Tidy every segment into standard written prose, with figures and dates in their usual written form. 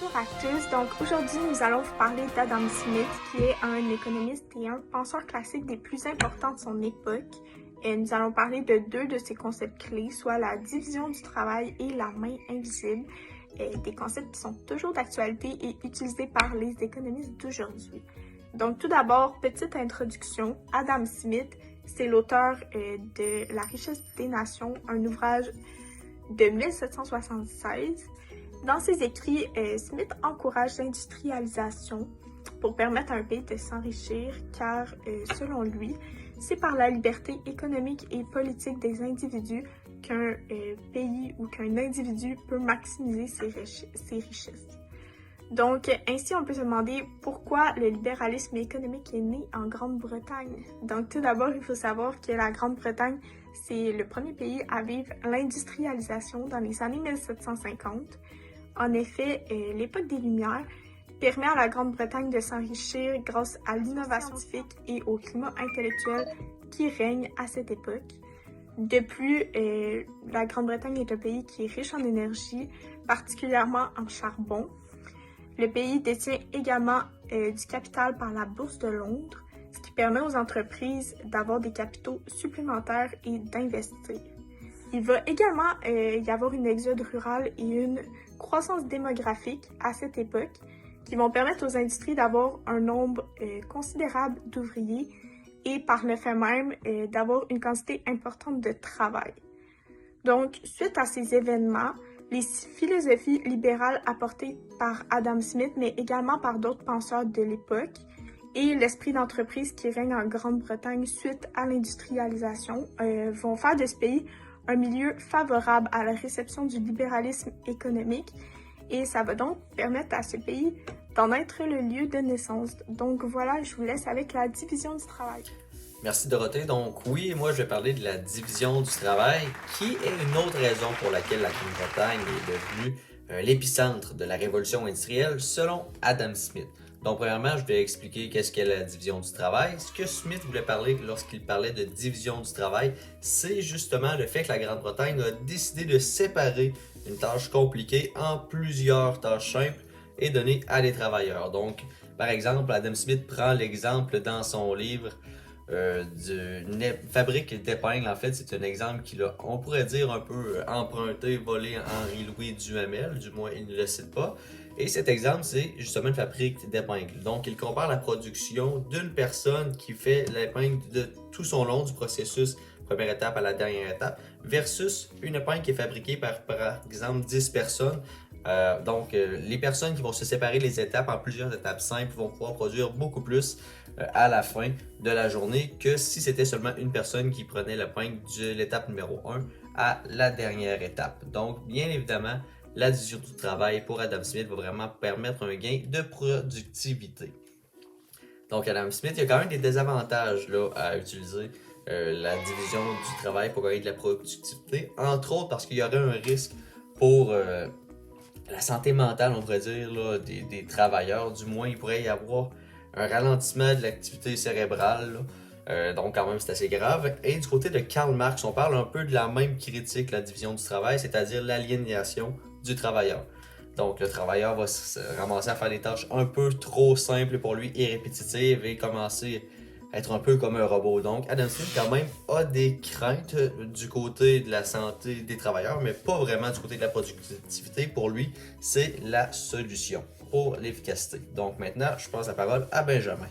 Bonjour à tous, donc aujourd'hui nous allons vous parler d'Adam Smith qui est un économiste et un penseur classique des plus importants de son époque. Et nous allons parler de deux de ses concepts clés, soit la division du travail et la main invisible, des concepts qui sont toujours d'actualité et utilisés par les économistes d'aujourd'hui. Donc tout d'abord, petite introduction, Adam Smith, c'est l'auteur de La richesse des nations, un ouvrage de 1776. Dans ses écrits, Smith encourage l'industrialisation pour permettre à un pays de s'enrichir car, selon lui, c'est par la liberté économique et politique des individus qu'un pays ou qu'un individu peut maximiser ses richesses. Donc, ainsi, on peut se demander pourquoi le libéralisme économique est né en Grande-Bretagne. Donc, tout d'abord, il faut savoir que la Grande-Bretagne, c'est le premier pays à vivre l'industrialisation dans les années 1750. En effet, l'époque des Lumières permet à la Grande-Bretagne de s'enrichir grâce à l'innovation scientifique et au climat intellectuel qui règne à cette époque. De plus, la Grande-Bretagne est un pays qui est riche en énergie, particulièrement en charbon. Le pays détient également du capital par la Bourse de Londres, ce qui permet aux entreprises d'avoir des capitaux supplémentaires et d'investir. Il va également y avoir une exode rurale et une croissance démographique à cette époque qui vont permettre aux industries d'avoir un nombre considérable d'ouvriers et par le fait même d'avoir une quantité importante de travail. Donc, suite à ces événements, les philosophies libérales apportées par Adam Smith, mais également par d'autres penseurs de l'époque, et l'esprit d'entreprise qui règne en Grande-Bretagne suite à l'industrialisation vont faire de ce pays un milieu favorable à la réception du libéralisme économique et ça va donc permettre à ce pays d'en être le lieu de naissance. Donc voilà, je vous laisse avec la division du travail. Merci Dorothée. Donc oui, moi je vais parler de la division du travail, qui est une autre raison pour laquelle la Grande-Bretagne est devenue l'épicentre de la révolution industrielle selon Adam Smith. Donc premièrement, je vais expliquer qu'est-ce qu'est la division du travail. Ce que Smith voulait parler lorsqu'il parlait de division du travail, c'est justement le fait que la Grande-Bretagne a décidé de séparer une tâche compliquée en plusieurs tâches simples et données à des travailleurs. Donc par exemple, Adam Smith prend l'exemple dans son livre d'une fabrique d'épingles. En fait, c'est un exemple qu'il a, on pourrait dire, un peu emprunté, volé à Henri-Louis Duhamel, du moins il ne le cite pas. Et cet exemple, c'est justement une fabrique d'épingles. Donc, il compare la production d'une personne qui fait l'épingle de tout son long du processus, première étape à la dernière étape, versus une épingle qui est fabriquée par exemple, 10 personnes. Donc, les personnes qui vont se séparer les étapes en plusieurs étapes simples vont pouvoir produire beaucoup plus à la fin de la journée que si c'était seulement une personne qui prenait l'épingle de l'étape numéro 1 à la dernière étape. Donc, bien évidemment, la division du travail pour Adam Smith va vraiment permettre un gain de productivité. Donc, Adam Smith, il y a quand même des désavantages là, à utiliser la division du travail pour gagner de la productivité, entre autres parce qu'il y aurait un risque pour la santé mentale, on pourrait dire, là, des travailleurs. Du moins, il pourrait y avoir un ralentissement de l'activité cérébrale. Donc, quand même, c'est assez grave. Et du côté de Karl Marx, on parle un peu de la même critique, la division du travail, c'est-à-dire l'aliénation du travailleur. Donc, le travailleur va se ramasser à faire des tâches un peu trop simples pour lui et répétitives et commencer à être un peu comme un robot. Donc, Adam Smith, quand même, a des craintes du côté de la santé des travailleurs, mais pas vraiment du côté de la productivité. Pour lui, c'est la solution pour l'efficacité. Donc, maintenant, je passe la parole à Benjamin.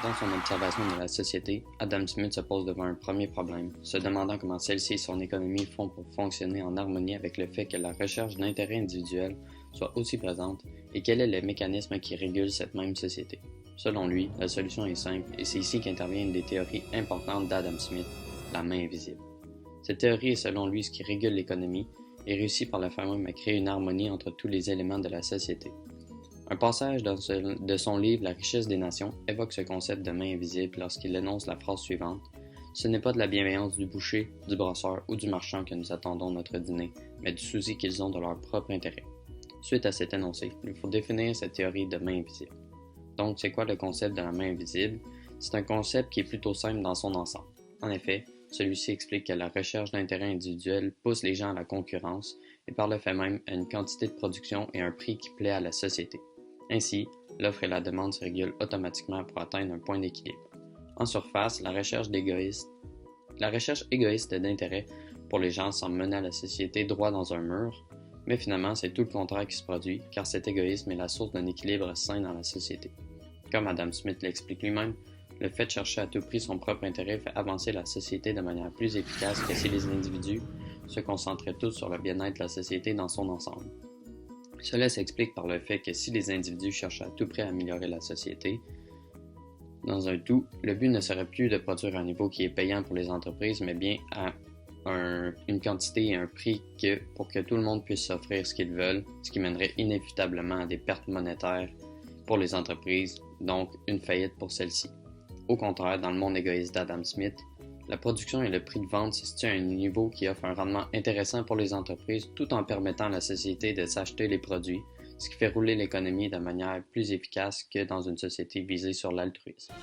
Dans son observation de la société, Adam Smith se pose devant un premier problème, se demandant comment celle-ci et son économie font pour fonctionner en harmonie avec le fait que la recherche d'intérêt individuel soit aussi présente et quel est le mécanisme qui régule cette même société. Selon lui, la solution est simple et c'est ici qu'intervient une des théories importantes d'Adam Smith, la main invisible. Cette théorie est selon lui ce qui régule l'économie et réussit par le fait même à créer une harmonie entre tous les éléments de la société. Un passage de son livre La richesse des nations évoque ce concept de main invisible lorsqu'il énonce la phrase suivante: « Ce n'est pas de la bienveillance du boucher, du brasseur ou du marchand que nous attendons notre dîner, mais du souci qu'ils ont de leur propre intérêt. » Suite à cet énoncé, il faut définir cette théorie de main invisible. Donc, c'est quoi le concept de la main invisible? C'est un concept qui est plutôt simple dans son ensemble. En effet, celui-ci explique que la recherche d'intérêt individuel pousse les gens à la concurrence et par le fait même à une quantité de production et un prix qui plaît à la société. Ainsi, l'offre et la demande se régulent automatiquement pour atteindre un point d'équilibre. En surface, la recherche égoïste d'intérêt pour les gens semble mener à la société droit dans un mur, mais finalement c'est tout le contraire qui se produit, car cet égoïsme est la source d'un équilibre sain dans la société. Comme Adam Smith l'explique lui-même, le fait de chercher à tout prix son propre intérêt fait avancer la société de manière plus efficace que si les individus se concentraient tous sur le bien-être de la société dans son ensemble. Cela s'explique par le fait que si les individus cherchent à tout prix à améliorer la société, dans un tout, le but ne serait plus de produire un niveau qui est payant pour les entreprises, mais bien à une quantité et un prix pour que tout le monde puisse s'offrir ce qu'ils veulent, ce qui mènerait inévitablement à des pertes monétaires pour les entreprises, donc une faillite pour celles-ci. Au contraire, dans le monde égoïste d'Adam Smith, la production et le prix de vente se situent à un niveau qui offre un rendement intéressant pour les entreprises tout en permettant à la société de s'acheter les produits, ce qui fait rouler l'économie de manière plus efficace que dans une société visée sur l'altruisme.